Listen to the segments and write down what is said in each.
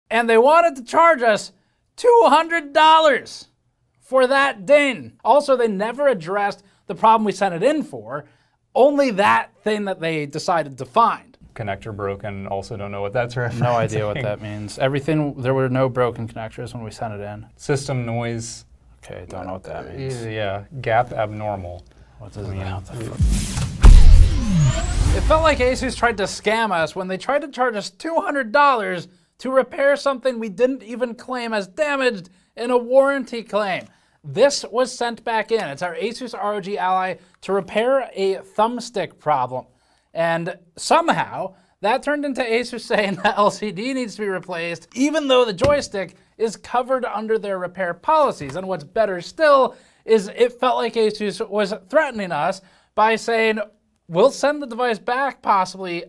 And they wanted to charge us $200 for that ding. Also, they never addressed the problem we sent it in for, only that thing that they decided to find. Connector broken, also don't know what that's referencing. No idea what that means. Everything, there were no broken connectors when we sent it in. System noise. Okay, don't know what that means. Yeah, gap abnormal. What does that mean? It felt like ASUS tried to scam us when they tried to charge us $200 to repair something we didn't even claim as damaged in a warranty claim. This was sent back in. It's our ASUS ROG Ally to repair a thumbstick problem. And somehow, that turned into ASUS saying the LCD needs to be replaced, even though the joystick is covered under their repair policies. And what's better still is it felt like ASUS was threatening us by saying, we'll send the device back possibly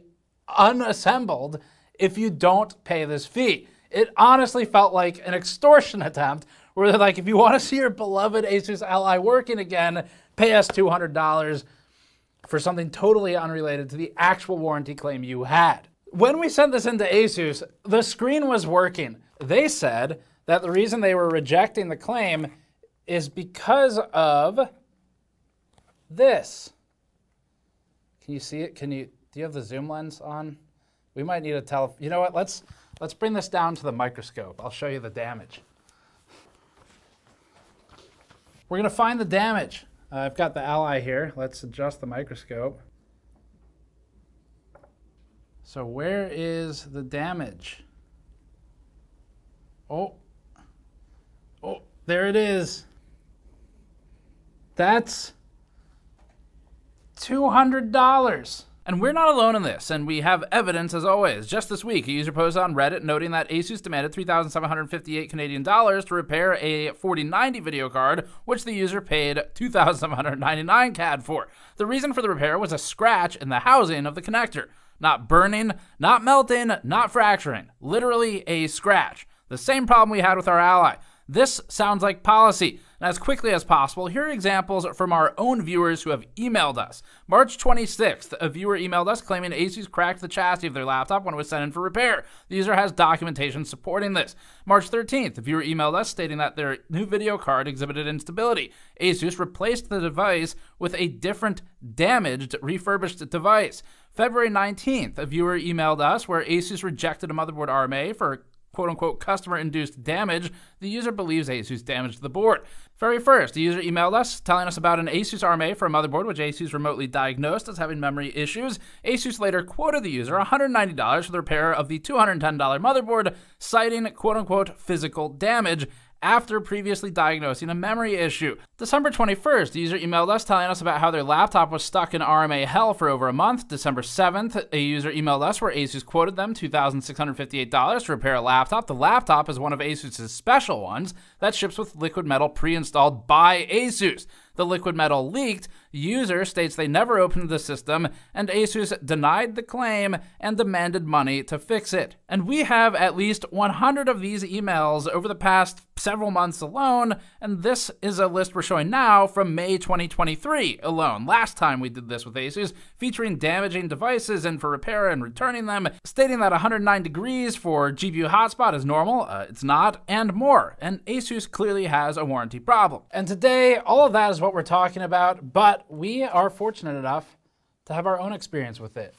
unassembled if you don't pay this fee. It honestly felt like an extortion attempt where they're like, if you want to see your beloved ASUS Ally working again, pay us $200 for something totally unrelated to the actual warranty claim you had. When we sent this into ASUS, the screen was working. They said that the reason they were rejecting the claim is because of this. Can you see it? Do you have the zoom lens on? We might need a you know what, let's bring this down to the microscope. I'll show you the damage. We're gonna find the damage. I've got the Ally here. Let's adjust the microscope. So where is the damage? Oh, there it is. That's $200. And we're not alone in this, and we have evidence as always. Just this week, a user posted on Reddit noting that ASUS demanded $3,758 Canadian dollars to repair a 4090 video card, which the user paid $2,799 CAD for. The reason for the repair was a scratch in the housing of the connector. Not burning, not melting, not fracturing. Literally a scratch. The same problem we had with our Ally. This sounds like policy. And as quickly as possible, here are examples from our own viewers who have emailed us. March 26th, a viewer emailed us claiming ASUS cracked the chassis of their laptop when it was sent in for repair. The user has documentation supporting this. March 13th, a viewer emailed us stating that their new video card exhibited instability. ASUS replaced the device with a different damaged, refurbished device. February 19th, a viewer emailed us where ASUS rejected a motherboard RMA for quote-unquote customer-induced damage. The user believes ASUS damaged the board. February 1st, the user emailed us telling us about an ASUS RMA for a motherboard which ASUS remotely diagnosed as having memory issues. ASUS later quoted the user $190 for the repair of the $210 motherboard, citing quote-unquote physical damage after previously diagnosing a memory issue. December 21st, the user emailed us telling us about how their laptop was stuck in RMA hell for over a month. December 7th, a user emailed us where ASUS quoted them $2,658 to repair a laptop. The laptop is one of ASUS's special ones that ships with liquid metal pre-installed by ASUS. The liquid metal leaked. The user states they never opened the system, and ASUS denied the claim and demanded money to fix it. And we have at least 100 of these emails over the past several months alone, and this is a list we're showing now from May 2023 alone. Last time we did this with ASUS, featuring damaging devices in for repair and returning them, stating that 109 degrees for GPU hotspot is normal, it's not, and more. And ASUS clearly has a warranty problem. And today, all of that is what we're talking about, but we are fortunate enough to have our own experience with it.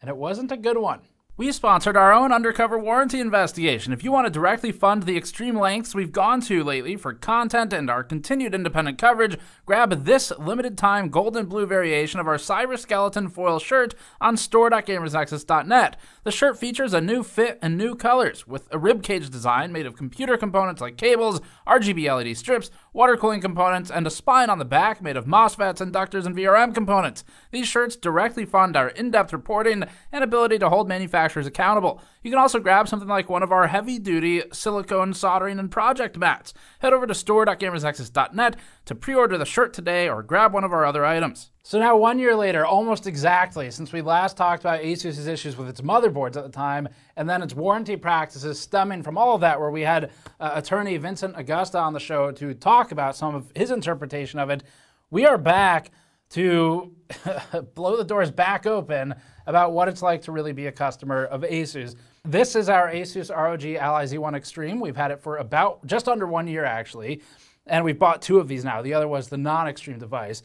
And it wasn't a good one. We sponsored our own undercover warranty investigation. If you want to directly fund the extreme lengths we've gone to lately for content and our continued independent coverage, grab this limited time gold and blue variation of our cyber skeleton foil shirt on store.gamersnexus.net. The shirt features a new fit and new colors, with a ribcage design made of computer components like cables, RGB LED strips, water cooling components, and a spine on the back made of MOSFETs, inductors, and VRM components. These shirts directly fund our in-depth reporting and ability to hold manufacturers accountable. You can also grab something like one of our heavy-duty silicone soldering and project mats. Head over to store.gamersnexus.net to pre-order the shirt today or grab one of our other items. So now 1 year later, almost exactly, since we last talked about ASUS's issues with its motherboards at the time, and then its warranty practices stemming from all of that, where we had attorney Vincent Augusta on the show to talk about some of his interpretation of it, we are back to blow the doors back open about what it's like to really be a customer of ASUS. This is our ASUS ROG Ally Z1 Extreme. We've had it for about just under 1 year actually, and we've bought 2 of these now. The other was the non-extreme device.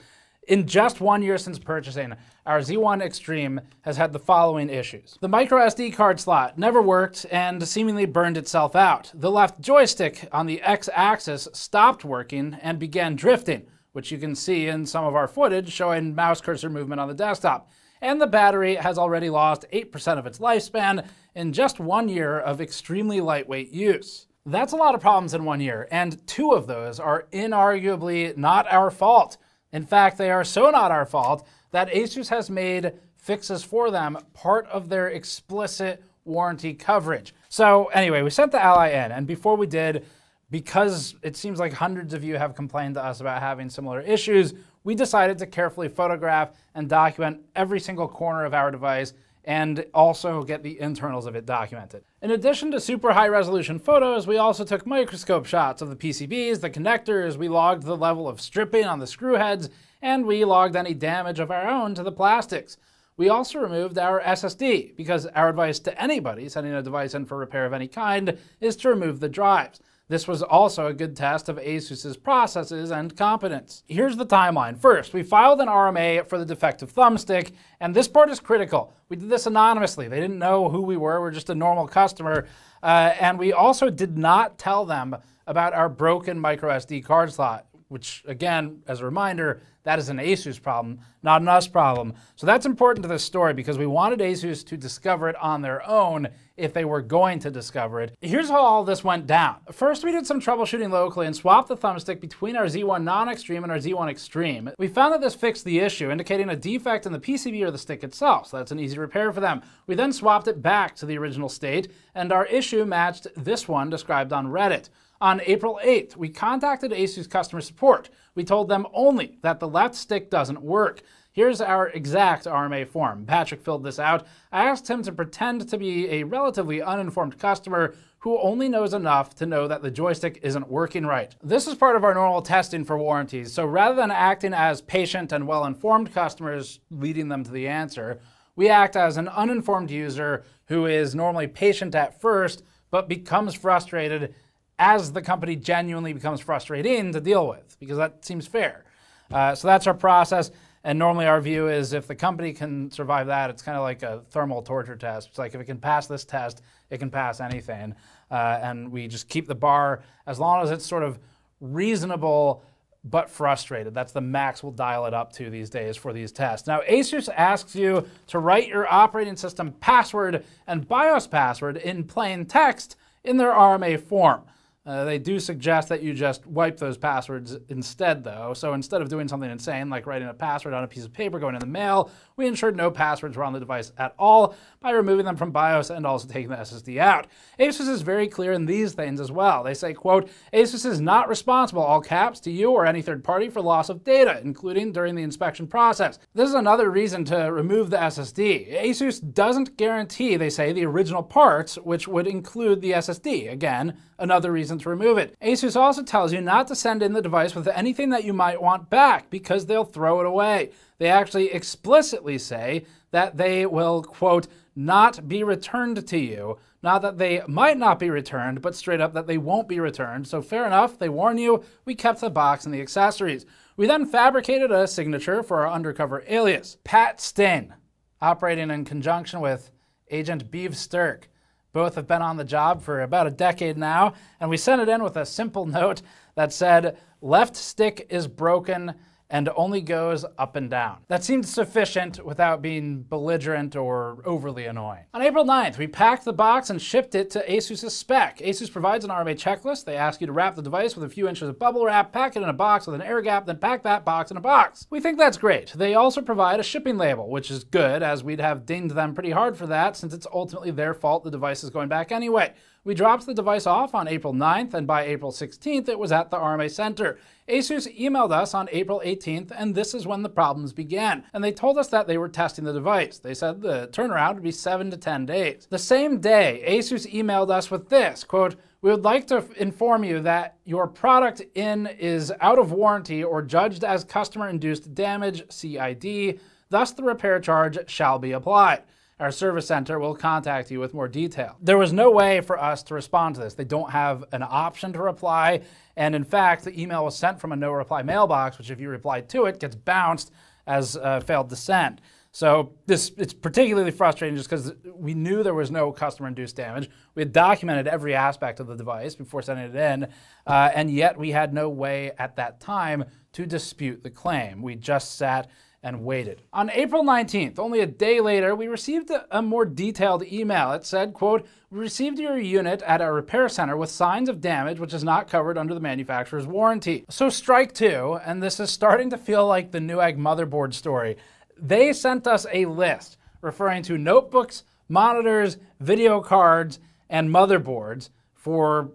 In just 1 year since purchasing, our Z1 Extreme has had the following issues. The microSD card slot never worked and seemingly burned itself out. The left joystick on the X-axis stopped working and began drifting, which you can see in some of our footage showing mouse cursor movement on the desktop. And the battery has already lost 8% of its lifespan in just 1 year of extremely lightweight use. That's a lot of problems in 1 year, and 2 of those are inarguably not our fault. In fact, they are so not our fault that ASUS has made fixes for them part of their explicit warranty coverage. So anyway, we sent the Ally in, and before we did, because it seems like hundreds of you have complained to us about having similar issues, we decided to carefully photograph and document every single corner of our device and also get the internals of it documented. In addition to super high resolution photos, we also took microscope shots of the PCBs, the connectors, we logged the level of stripping on the screw heads, and we logged any damage of our own to the plastics. We also removed our SSD, because our advice to anybody sending a device in for repair of any kind is to remove the drives. This was also a good test of ASUS's processes and competence. Here's the timeline. First, we filed an RMA for the defective thumbstick, and this part is critical. We did this anonymously. They didn't know who we were. We're just a normal customer. And we also did not tell them about our broken microSD card slot, which, again, as a reminder, that is an ASUS problem, not an us problem. So that's important to this story because we wanted ASUS to discover it on their own if they were going to discover it. Here's how all this went down. First, we did some troubleshooting locally and swapped the thumbstick between our Z1 Non-Extreme and our Z1 Extreme. We found that this fixed the issue, indicating a defect in the PCB or the stick itself, so that's an easy repair for them. We then swapped it back to the original state, and our issue matched this one described on Reddit. On April 8th, we contacted ASUS customer support. We told them only that the left stick doesn't work. Here's our exact RMA form. Patrick filled this out. I asked him to pretend to be a relatively uninformed customer who only knows enough to know that the joystick isn't working right. This is part of our normal testing for warranties, so rather than acting as patient and well-informed customers leading them to the answer, we act as an uninformed user who is normally patient at first, but becomes frustrated as the company genuinely becomes frustrating to deal with, because that seems fair. So that's our process, and normally our view is if the company can survive that, it's kind of like a thermal torture test. It's like if it can pass this test, it can pass anything. And we just keep the bar as long as it's sort of reasonable but frustrated. That's the max we'll dial it up to these days for these tests. Now, ASUS asks you to write your operating system password and BIOS password in plain text in their RMA form. They do suggest that you just wipe those passwords instead, though. So instead of doing something insane, like writing a password on a piece of paper going in the mail, we ensured no passwords were on the device at all by removing them from BIOS and also taking the SSD out. ASUS is very clear in these things as well. They say, quote, ASUS is not responsible, all caps, to you or any third party for loss of data, including during the inspection process. This is another reason to remove the SSD. ASUS doesn't guarantee, they say, the original parts, which would include the SSD. Again, another reason to remove it. ASUS also tells you not to send in the device with anything that you might want back because they'll throw it away. They actually explicitly say that they will, quote, not be returned to you. Not that they might not be returned, but straight up that they won't be returned. So fair enough, they warn you, we kept the box and the accessories. We then fabricated a signature for our undercover alias, Pat Stain, operating in conjunction with Agent Beeve Sturk. Both have been on the job for about a decade now, and we sent it in with a simple note that said, left stick is broken and only goes up and down. That seemed sufficient without being belligerent or overly annoying. On April 9th, we packed the box and shipped it to ASUS's spec. ASUS provides an RMA checklist. They ask you to wrap the device with a few inches of bubble wrap, pack it in a box with an air gap, then pack that box in a box. We think that's great. They also provide a shipping label, which is good, as we'd have dinged them pretty hard for that since it's ultimately their fault the device is going back anyway. We dropped the device off on April 9th, and by April 16th, it was at the RMA Center. ASUS emailed us on April 18th, and this is when the problems began. And they told us that they were testing the device. They said the turnaround would be 7 to 10 days. The same day, ASUS emailed us with this, quote, we would like to inform you that your product is out of warranty or judged as customer-induced damage, CID, thus the repair charge shall be applied. our service center will contact you with more detail. There was no way for us to respond to this. They don't have an option to reply. And in fact, the email was sent from a no reply mailbox, which if you reply to it, gets bounced as failed to send. So it's particularly frustrating just because we knew there was no customer-induced damage. We had documented every aspect of the device before sending it in, and yet we had no way at that time to dispute the claim. We just sat and waited. On April 19th, only a day later, we received a more detailed email. It said, quote, "We received your unit at a repair center with signs of damage which is not covered under the manufacturer's warranty." So strike two, and this is starting to feel like the Newegg motherboard story. They sent us a list referring to notebooks, monitors, video cards, and motherboards for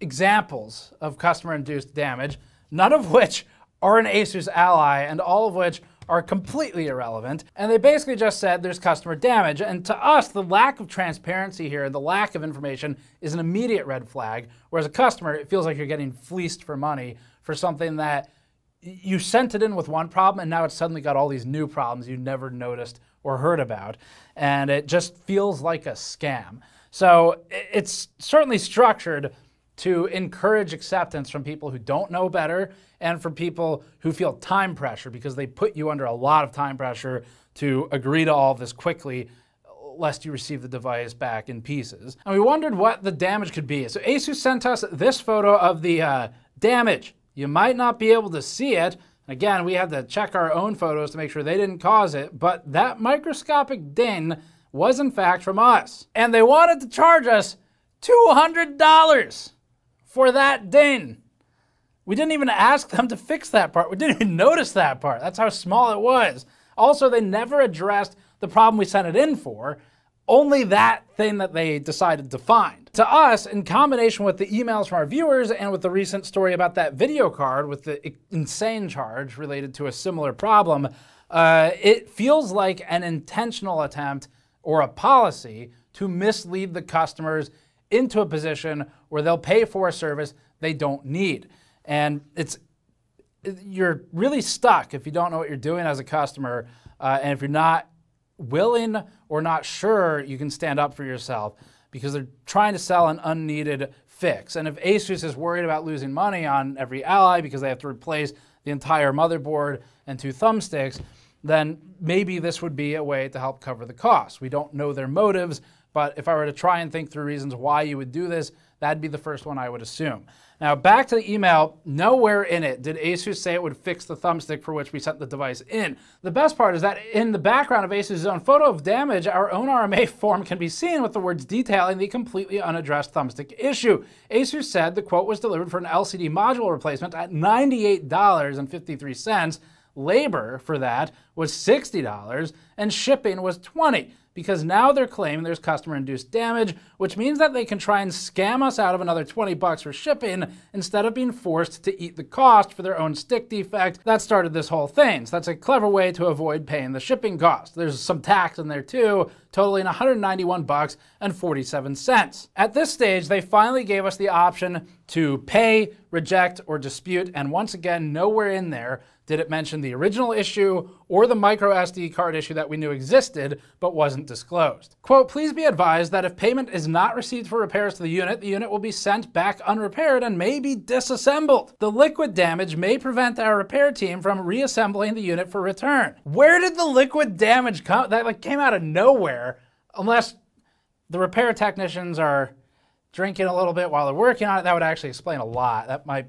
examples of customer-induced damage, none of which are an ASUS Ally, and all of which are completely irrelevant. And they basically just said there's customer damage. And to us, the lack of transparency here, the lack of information is an immediate red flag. Whereas a customer, it feels like you're getting fleeced for money for something that you sent it in with one problem and now it's suddenly got all these new problems you never noticed or heard about. And it just feels like a scam. So it's certainly structured to encourage acceptance from people who don't know better and from people who feel time pressure because they put you under a lot of time pressure to agree to all of this quickly lest you receive the device back in pieces. And we wondered what the damage could be. So ASUS sent us this photo of the damage. You might not be able to see it. Again, we had to check our own photos to make sure they didn't cause it, but that microscopic ding was in fact from us. And they wanted to charge us $200 for that ding. We didn't even ask them to fix that part. We didn't even notice that part. That's how small it was. Also, they never addressed the problem we sent it in for, only that thing that they decided to find. To us, in combination with the emails from our viewers and with the recent story about that video card with the insane charge related to a similar problem, it feels like an intentional attempt or a policy to mislead the customers into a position where they'll pay for a service they don't need. And you're really stuck if you don't know what you're doing as a customer, and if you're not willing or not sure you can stand up for yourself because they're trying to sell an unneeded fix. And if ASUS is worried about losing money on every Ally because they have to replace the entire motherboard and 2 thumbsticks, then maybe this would be a way to help cover the costs. We don't know their motives, but if I were to try and think through reasons why you would do this, that'd be the first one I would assume. Now, back to the email, nowhere in it did ASUS say it would fix the thumbstick for which we sent the device in. The best part is that in the background of ASUS's own photo of damage, our own RMA form can be seen with the words detailing the completely unaddressed thumbstick issue. ASUS said the quote was delivered for an LCD module replacement at $98.53. Labor for that was $60 and shipping was $20, because now they're claiming there's customer-induced damage, which means that they can try and scam us out of another $20 for shipping instead of being forced to eat the cost for their own stick defect that started this whole thing. So that's a clever way to avoid paying the shipping cost. There's some tax in there too, totaling $191.47. At this stage, they finally gave us the option to pay, reject, or dispute, and once again, nowhere in there did it mention the original issue or the microSD card issue that we knew existed but wasn't disclosed. Quote, "Please be advised that if payment is not received for repairs to the unit will be sent back unrepaired and may be disassembled. The liquid damage may prevent our repair team from reassembling the unit for return." Where did the liquid damage come? That came out of nowhere, unless the repair technicians are drinking a little bit while they're working on it. That would actually explain a lot. That might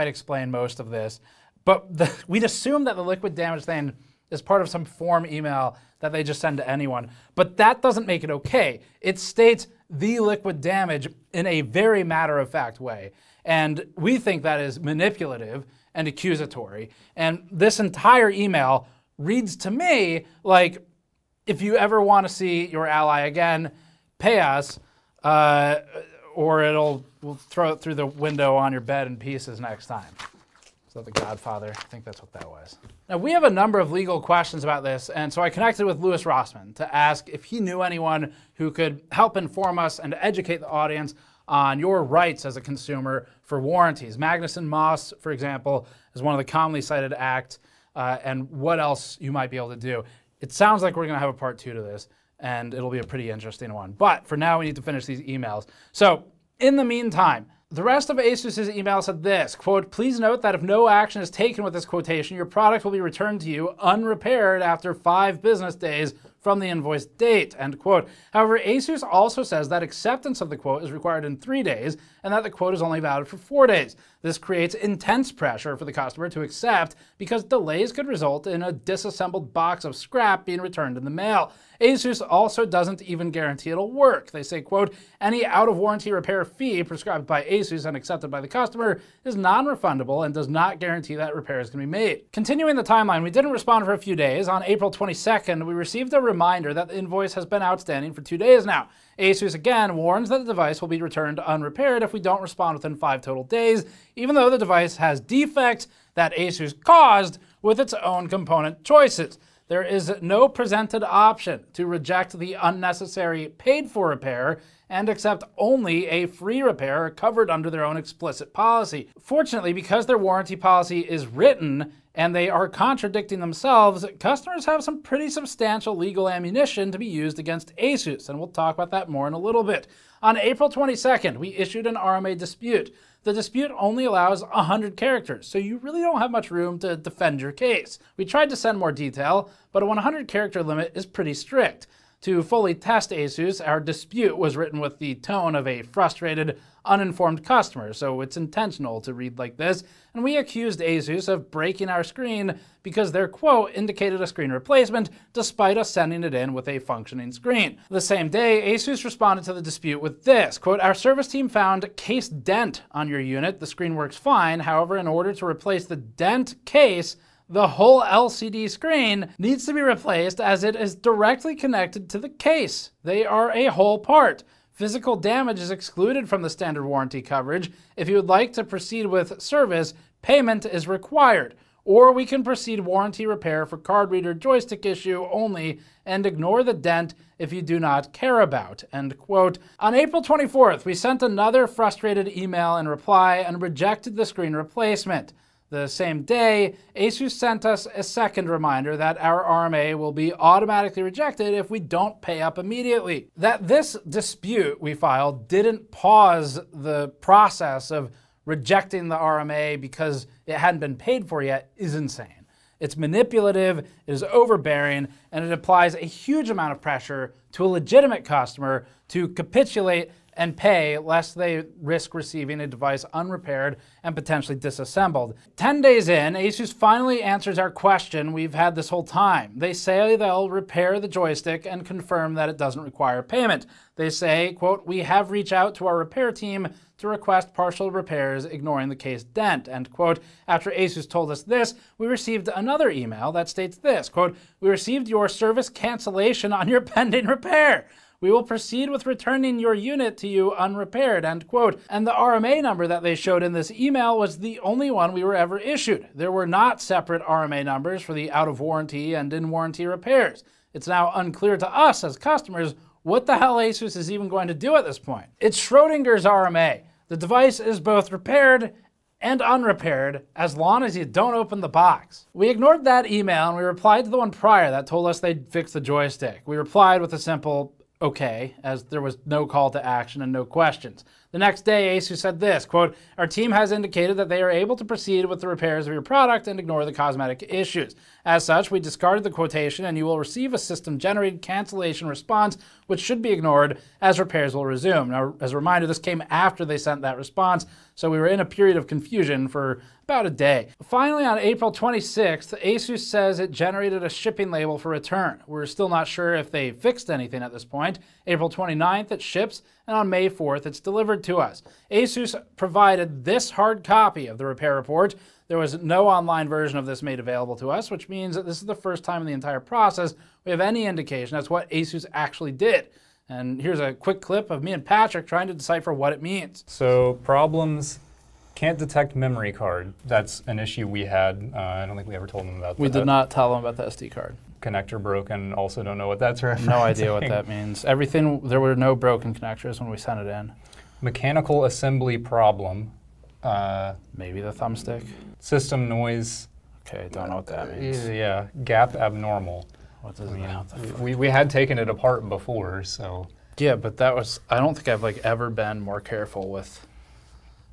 explain most of this. But we'd assume that the liquid damage thing is part of some form email that they just send to anyone. But that doesn't make it okay. It states the liquid damage in a very matter-of-fact way. And we think that is manipulative and accusatory. And this entire email reads to me like, if you ever want to see your Ally again, pay us, or we'll throw it through the window on your bed in pieces next time. Is that The Godfather? I think that's what that was. Now, we have a number of legal questions about this, and so I connected with Louis Rossman to ask if he knew anyone who could help inform us and educate the audience on your rights as a consumer for warranties. Magnuson-moss, for example, is one of the commonly cited acts, and what else you might be able to do. It sounds like we're going to have a part 2 to this. and it'll be a pretty interesting one. But for now, we need to finish these emails. So in the meantime, the rest of ASUS's email said this, quote, please note that if no action is taken with this quotation, your product will be returned to you unrepaired after 5 business days from the invoice date, end quote. However, ASUS also says that acceptance of the quote is required in 3 days and that the quote is only valid for 4 days. This creates intense pressure for the customer to accept because delays could result in a disassembled box of scrap being returned in the mail. ASUS also doesn't even guarantee it'll work. They say, quote, any out-of-warranty repair fee prescribed by ASUS and accepted by the customer is non-refundable and does not guarantee that repairs can be made. Continuing the timeline, we didn't respond for a few days. On April 22nd, we received a reminder that the invoice has been outstanding for 2 days now. ASUS again warns that the device will be returned unrepaired if we don't respond within 5 total days, even though the device has defects that ASUS caused with its own component choices. There is no presented option to reject the unnecessary paid-for repair and accept only a free repair covered under their own explicit policy. Fortunately, because their warranty policy is written and they are contradicting themselves, customers have some pretty substantial legal ammunition to be used against ASUS, and we'll talk about that more in a little bit. On April 22nd, we issued an RMA dispute. The dispute only allows 100 characters, so you really don't have much room to defend your case. We tried to send more detail, but a 100 character limit is pretty strict. To fully test ASUS, our dispute was written with the tone of a frustrated, uninformed customer, so it's intentional to read like this, and we accused ASUS of breaking our screen because their quote indicated a screen replacement despite us sending it in with a functioning screen. The same day, ASUS responded to the dispute with this, quote, our service team found case dent on your unit. The screen works fine. However, in order to replace the dent case, the whole LCD screen needs to be replaced as it is directly connected to the case. They are a whole part. Physical damage is excluded from the standard warranty coverage. If you would like to proceed with service, payment is required. Or we can proceed warranty repair for card reader joystick issue only and ignore the dent if you do not care about, end quote. On April 24th, we sent another frustrated email in reply and rejected the screen replacement. The same day, ASUS sent us a second reminder that our RMA will be automatically rejected if we don't pay up immediately. That this dispute we filed didn't pause the process of rejecting the RMA because it hadn't been paid for yet is insane. It's manipulative, it is overbearing, and it applies a huge amount of pressure to a legitimate customer to capitulate and pay lest they risk receiving a device unrepaired and potentially disassembled. 10 days in, ASUS finally answers our question we've had this whole time. They say they'll repair the joystick and confirm that it doesn't require payment. They say, quote, we have reached out to our repair team to request partial repairs, ignoring the case dent, end quote. After ASUS told us this, we received another email that states this, quote, we received your service cancellation on your pending repair. We will proceed with returning your unit to you unrepaired, end quote. And the RMA number that they showed in this email was the only one we were ever issued. There were not separate RMA numbers for the out-of-warranty and in-warranty repairs. It's now unclear to us as customers what the hell ASUS is even going to do at this point. It's Schrodinger's RMA. The device is both repaired and unrepaired as long as you don't open the box. We ignored that email and we replied to the one prior that told us they'd fix the joystick. We replied with a simple okay, as there was no call to action and no questions. The next day, ASUS said this, quote, our team has indicated that they are able to proceed with the repairs of your product and ignore the cosmetic issues. As such, we discarded the quotation and you will receive a system-generated cancellation response, which should be ignored as repairs will resume. Now, as a reminder, this came after they sent that response, so we were in a period of confusion for about a day. Finally, on April 26th, ASUS says it generated a shipping label for return. We're still not sure if they fixed anything at this point. April 29th, it ships, and on May 4th, it's delivered to us. ASUS provided this hard copy of the repair report. There was no online version of this made available to us, which means that this is the first time in the entire process we have any indication as to what ASUS actually did. And here's a quick clip of me and Patrick trying to decipher what it means. So problems, can't detect memory card. That's an issue we had. I don't think we ever told them about that. We did not tell them about the SD card. Connector broken, also don't know what that's referencing. No idea what that means. Everything, there were no broken connectors when we sent it in. Mechanical assembly problem. Maybe the thumbstick. System noise. Okay, don't know what that means. Yeah, gap abnormal. What does we had taken it apart before, so. Yeah, but that was, I don't think I've like ever been more careful with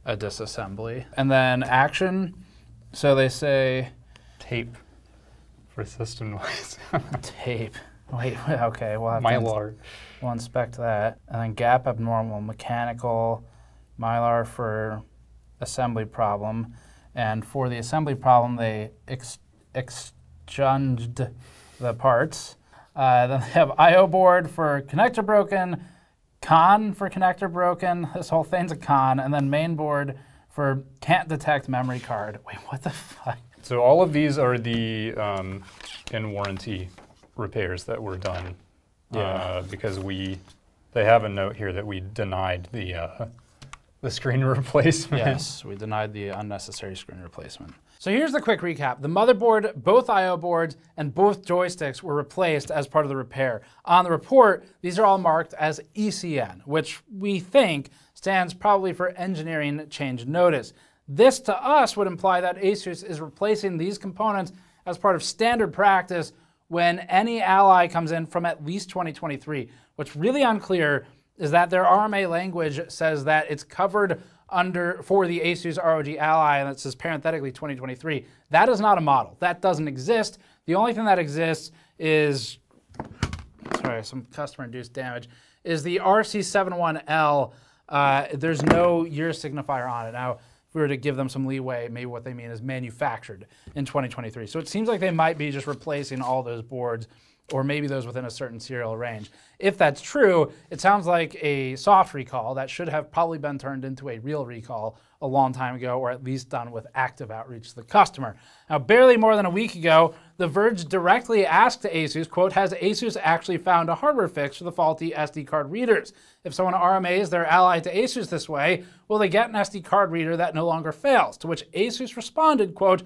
a disassembly. And then action, so they say. Tape for system noise. Tape. Wait, okay, we'll have Mylar. We'll inspect that. And then gap abnormal, mechanical, Mylar for assembly problem. And for the assembly problem, they exchanged the parts. Then they have I/O board for connector broken, con for connector broken. This whole thing's a con. And then main board for can't detect memory card. Wait, what the fuck? So all of these are the in warranty repairs that were done. Yeah. Because they have a note here that we denied the screen replacement. Yes, we denied the unnecessary screen replacement. So here's the quick recap. The motherboard, both I/O boards, and both joysticks were replaced as part of the repair. On the report, these are all marked as ECN, which we think stands probably for Engineering Change Notice. This to us would imply that ASUS is replacing these components as part of standard practice when any Ally comes in from at least 2023. What's really unclear is that their RMA language says that it's covered for the ASUS ROG Ally, and it says parenthetically 2023. That is not a model. That doesn't exist. The only thing that exists is, sorry, some customer-induced damage, is the RC71L. There's no year signifier on it. Now, if we were to give them some leeway, maybe what they mean is manufactured in 2023. So it seems like they might be just replacing all those boards, or maybe those within a certain serial range. If that's true, it sounds like a soft recall that should have probably been turned into a real recall a long time ago, or at least done with active outreach to the customer. Now, barely more than a week ago, The Verge directly asked to ASUS, quote, has ASUS actually found a hardware fix for the faulty SD card readers? If someone RMAs their Ally to ASUS this way, will they get an SD card reader that no longer fails? To which ASUS responded, quote,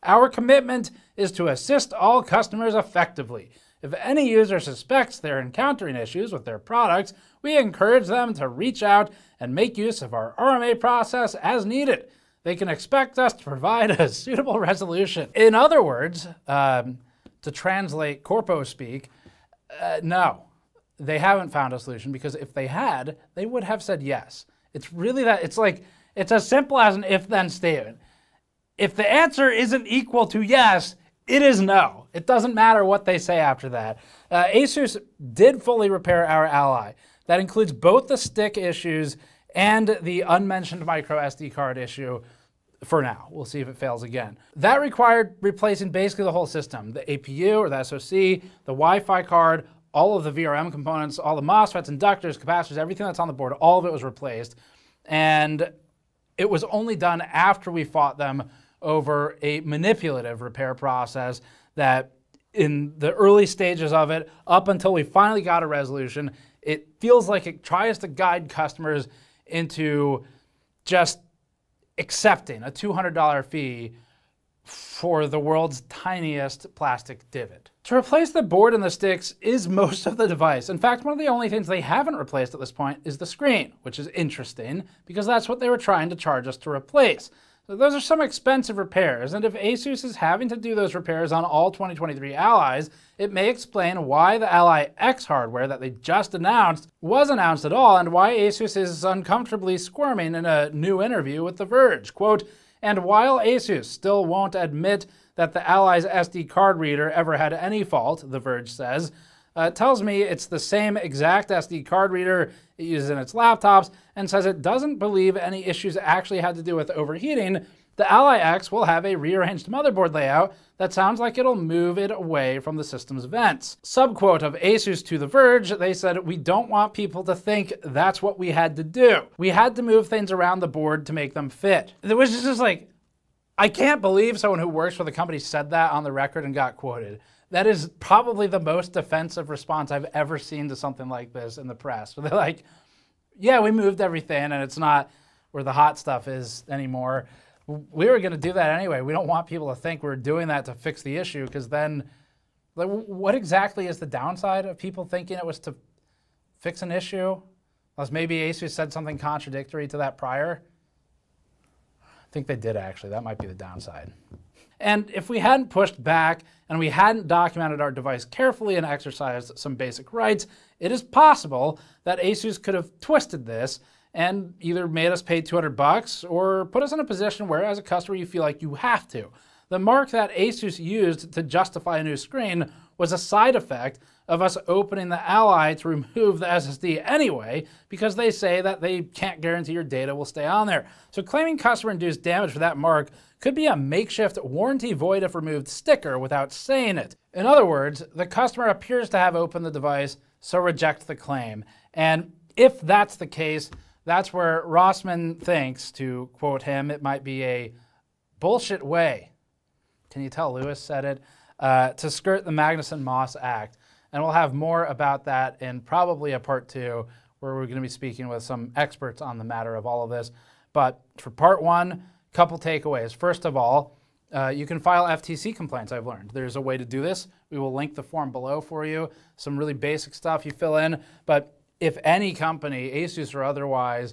our commitment is to assist all customers effectively. If any user suspects they're encountering issues with their products, we encourage them to reach out and make use of our RMA process as needed. They can expect us to provide a suitable resolution. In other words, to translate corpo speak, no, they haven't found a solution, because if they had, they would have said yes. It's really that, it's as simple as an if-then statement. If the answer isn't equal to yes, it is no. It doesn't matter what they say after that. ASUS did fully repair our Ally. That includes both the stick issues and the unmentioned micro SD card issue for now. We'll see if it fails again. That required replacing basically the whole system, the APU or the SoC, the Wi-Fi card, all of the VRM components, all the MOSFETs, inductors, capacitors, everything that's on the board, all of it was replaced. And it was only done after we fought them over a manipulative repair process that in the early stages of it, up until we finally got a resolution, it feels like it tries to guide customers into just accepting a $200 fee for the world's tiniest plastic divot. To replace the board and the sticks is most of the device. In fact, one of the only things they haven't replaced at this point is the screen, which is interesting because that's what they were trying to charge us to replace. So those are some expensive repairs, and if ASUS is having to do those repairs on all 2023 Allies, it may explain why the Ally X hardware that they just announced was announced at all, and why ASUS is uncomfortably squirming in a new interview with The Verge. Quote, and while ASUS still won't admit that the Ally's SD card reader ever had any fault, The Verge says, it tells me it's the same exact SD card reader it uses in its laptops, and says it doesn't believe any issues actually had to do with overheating. The Ally X will have a rearranged motherboard layout that sounds like it'll move it away from the system's vents. Subquote of ASUS to The Verge, they said, we don't want people to think that's what we had to do. We had to move things around the board to make them fit. It was just like, I can't believe someone who works for the company said that on the record and got quoted. That is probably the most defensive response I've ever seen to something like this in the press. Where they're like, yeah, we moved everything and it's not where the hot stuff is anymore. We were going to do that anyway. We don't want people to think we're doing that to fix the issue, because then, like, what exactly is the downside of people thinking it was to fix an issue? Unless maybe ASUS said something contradictory to that prior. I think they did, actually. That might be the downside. And if we hadn't pushed back and we hadn't documented our device carefully and exercised some basic rights, it is possible that ASUS could have twisted this and either made us pay $200 or put us in a position where, as a customer, you feel like you have to. The mark that ASUS used to justify a new screen was a side effect of us opening the Ally to remove the SSD anyway, because they say that they can't guarantee your data will stay on there. So claiming customer-induced damage for that mark could be a makeshift warranty void if removed sticker without saying it. In other words, the customer appears to have opened the device, so reject the claim. And if that's the case, that's where Rossman thinks, to quote him, it might be a bullshit way, can you tell Lewis said it, to skirt the Magnuson-Moss Act. And we'll have more about that in probably a part 2, where we're going to be speaking with some experts on the matter of all of this. But for part 1, couple takeaways. First of all, you can file FTC complaints, I've learned. There's a way to do this. We will link the form below for you. Some really basic stuff you fill in. But if any company, ASUS or otherwise,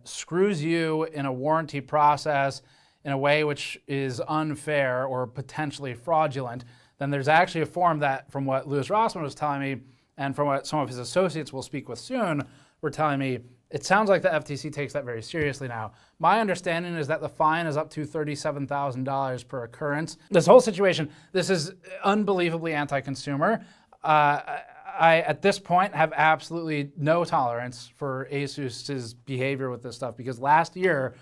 screws you in a warranty process in a way which is unfair or potentially fraudulent, then there's actually a form that, from what Louis Rossman was telling me, and from what some of his associates we'll speak with soon, were telling me, it sounds like the FTC takes that very seriously now. My understanding is that the fine is up to $37,000 per occurrence. This whole situation, this is unbelievably anti-consumer. I, at this point, have absolutely no tolerance for ASUS's behavior with this stuff, because last year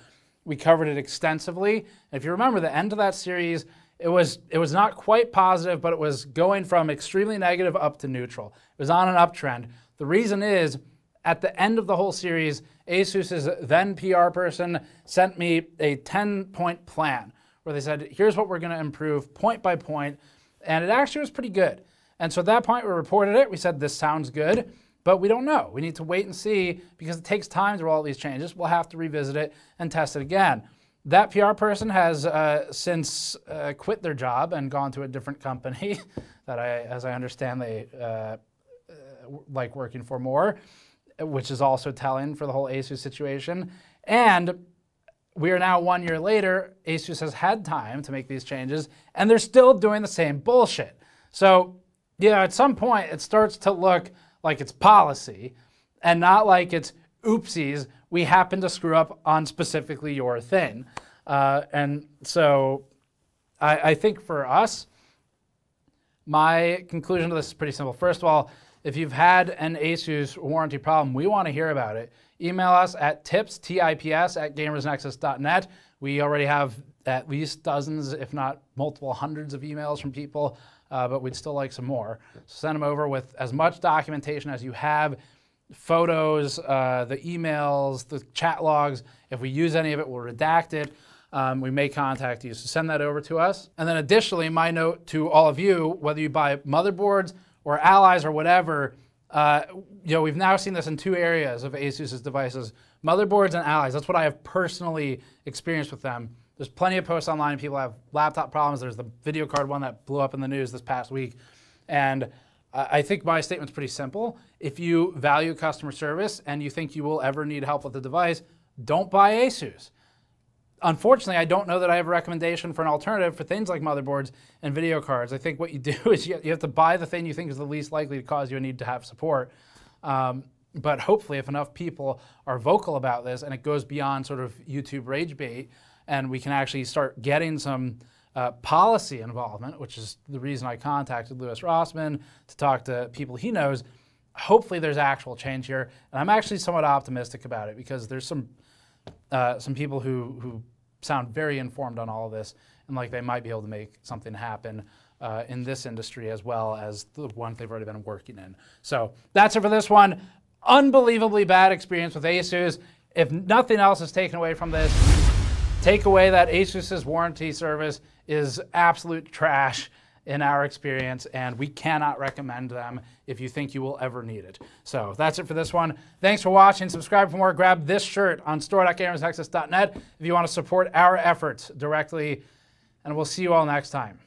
we covered it extensively. And if you remember, the end of that series, it was not quite positive, but it was going from extremely negative up to neutral. It was on an uptrend. The reason is, at the end of the whole series, ASUS's then PR person sent me a 10-point plan where they said, here's what we're going to improve point by point. And it actually was pretty good. And so at that point, we reported it. We said, this sounds good, but we don't know. We need to wait and see, because it takes time to roll all these changes. We'll have to revisit it and test it again. That PR person has since quit their job and gone to a different company that, as I understand, they like working for more, which is also telling for the whole ASUS situation. And we are now 1 year later. ASUS has had time to make these changes, and they're still doing the same bullshit. So, yeah, at some point, it starts to look like it's policy and not like it's oopsies, we happen to screw up on specifically your thing. And so I think for us, my conclusion to this is pretty simple. First of all, if you've had an ASUS warranty problem, we want to hear about it. Email us at tips@gamersnexus.net. We already have at least dozens, if not multiple hundreds of emails from people, but we'd still like some more. So send them over with as much documentation as you have, photos, the emails, the chat logs. If we use any of it, we'll redact it. We may contact you, so send that over to us. And then additionally, my note to all of you, whether you buy motherboards or Allies or whatever, we've now seen this in 2 areas of ASUS's devices, motherboards and Allies. That's what I have personally experienced with them. There's plenty of posts online. People have laptop problems. There's the video card one that blew up in the news this past week. And I think my statement's pretty simple. If you value customer service and you think you will ever need help with the device, don't buy ASUS. Unfortunately, I don't know that I have a recommendation for an alternative for things like motherboards and video cards. I think what you do is you have to buy the thing you think is the least likely to cause you a need to have support. But hopefully, if enough people are vocal about this and it goes beyond sort of YouTube rage bait, and we can actually start getting some policy involvement, which is the reason I contacted Louis Rossman to talk to people he knows, hopefully there's actual change here. And I'm actually somewhat optimistic about it, because there's some people who sound very informed on all of this, and like they might be able to make something happen in this industry as well as the one they've already been working in. So that's it for this one. Unbelievably bad experience with ASUS. If nothing else is taken away from this, take away that ASUS's warranty service is absolute trash in our experience, and we cannot recommend them if you think you will ever need it. So that's it for this one. Thanks for watching. Subscribe for more. Grab this shirt on store.gamersnexus.net if you want to support our efforts directly, and we'll see you all next time.